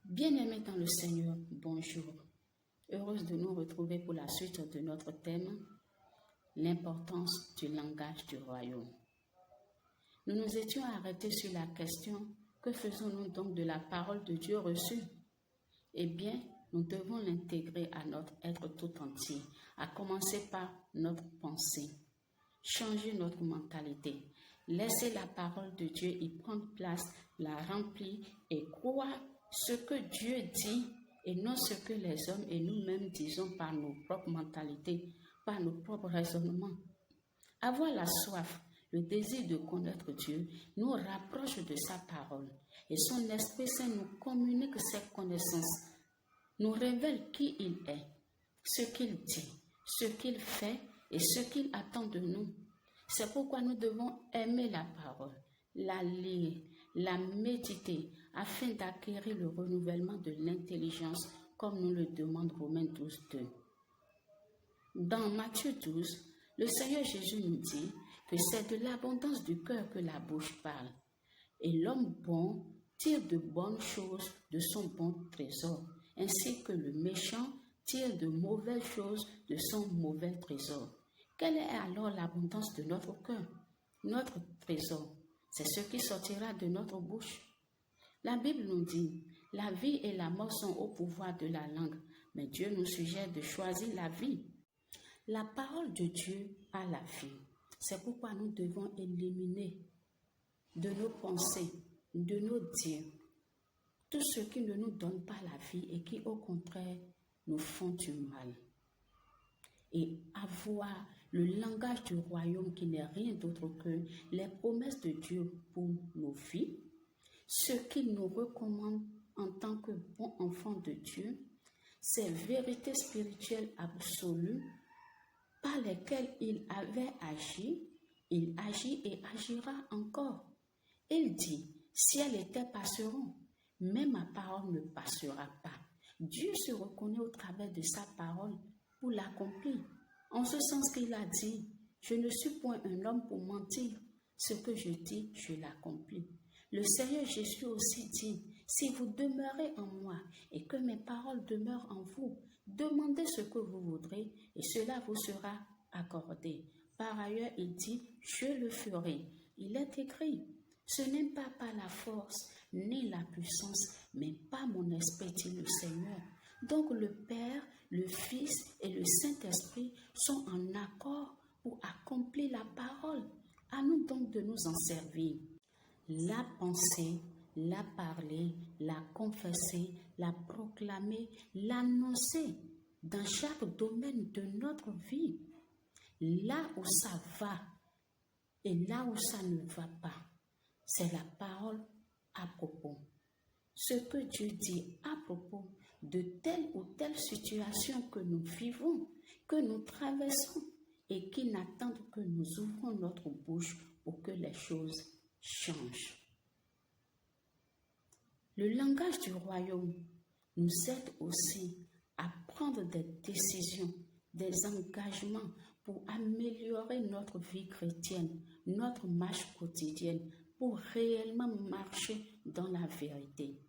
Bien-aimés dans le Seigneur, bonjour. Heureuse de nous retrouver pour la suite de notre thème, l'importance du langage du royaume. Nous nous étions arrêtés sur la question, que faisons-nous donc de la parole de Dieu reçue? Eh bien, nous devons l'intégrer à notre être tout entier, à commencer par notre pensée. Changer notre mentalité, laisser la parole de Dieu y prendre place, la remplir et croire ce que Dieu dit et non ce que les hommes et nous-mêmes disons par nos propres mentalités, par nos propres raisonnements. Avoir la soif, le désir de connaître Dieu nous rapproche de sa parole et son Esprit Saint nous communique cette connaissance, nous révèle qui il est, ce qu'il dit, ce qu'il fait et ce qu'il attend de nous. C'est pourquoi nous devons aimer la parole, la lire, la méditer, afin d'acquérir le renouvellement de l'intelligence, comme nous le demande Romains 12, 2. Dans Matthieu 12, le Seigneur Jésus nous dit que c'est de l'abondance du cœur que la bouche parle. Et l'homme bon tire de bonnes choses de son bon trésor, ainsi que le méchant tire de mauvaises choses de son mauvais trésor. Quelle est alors l'abondance de notre cœur? Notre trésor, c'est ce qui sortira de notre bouche. La Bible nous dit, la vie et la mort sont au pouvoir de la langue, mais Dieu nous suggère de choisir la vie. La parole de Dieu a la vie. C'est pourquoi nous devons éliminer de nos pensées, de nos dires, tout ce qui ne nous donne pas la vie et qui au contraire nous font du mal. Et avoir le langage du royaume qui n'est rien d'autre que les promesses de Dieu pour nos vies, ce qu'il nous recommande en tant que bons enfants de Dieu, ces vérités spirituelles absolues par lesquelles il avait agi, il agit et agira encore. Il dit, ciel et terre passeront, mais ma parole ne passera pas. Dieu se reconnaît au travers de sa parole pour l'accomplir. En ce sens qu'il a dit, je ne suis point un homme pour mentir, ce que je dis, je l'accomplis. Le Seigneur Jésus aussi dit, si vous demeurez en moi et que mes paroles demeurent en vous, demandez ce que vous voudrez et cela vous sera accordé. Par ailleurs, il dit, je le ferai. Il est écrit, ce n'est pas par la force ni la puissance, mais par mon esprit, dit le Seigneur. Donc le Père, le Fils et le Saint-Esprit sont en accord pour accomplir la parole. À nous donc de nous en servir. La penser, la parler, la confesser, la proclamer, l'annoncer dans chaque domaine de notre vie. Là où ça va et là où ça ne va pas, c'est la parole à propos. Ce que Dieu dit à propos de telle ou telle situation que nous vivons, que nous traversons et qui n'attendent que nous ouvrons notre bouche pour que les choses changent. Le langage du royaume nous aide aussi à prendre des décisions, des engagements pour améliorer notre vie chrétienne, notre marche quotidienne, pour réellement marcher dans la vérité.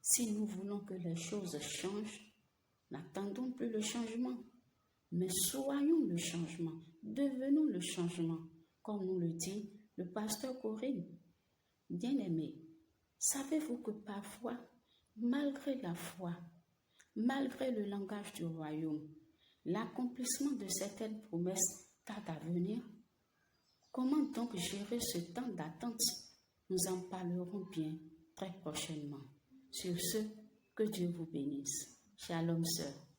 Si nous voulons que les choses changent, n'attendons plus le changement, mais soyons le changement, devenons le changement, comme nous le dit le pasteur Corinne. Bien-aimés, savez-vous que parfois, malgré la foi, malgré le langage du royaume, l'accomplissement de certaines promesses tarde à venir? Comment donc gérer ce temps d'attente? Nous en parlerons bien très prochainement. Sur ce, que Dieu vous bénisse. Shalom, sœur.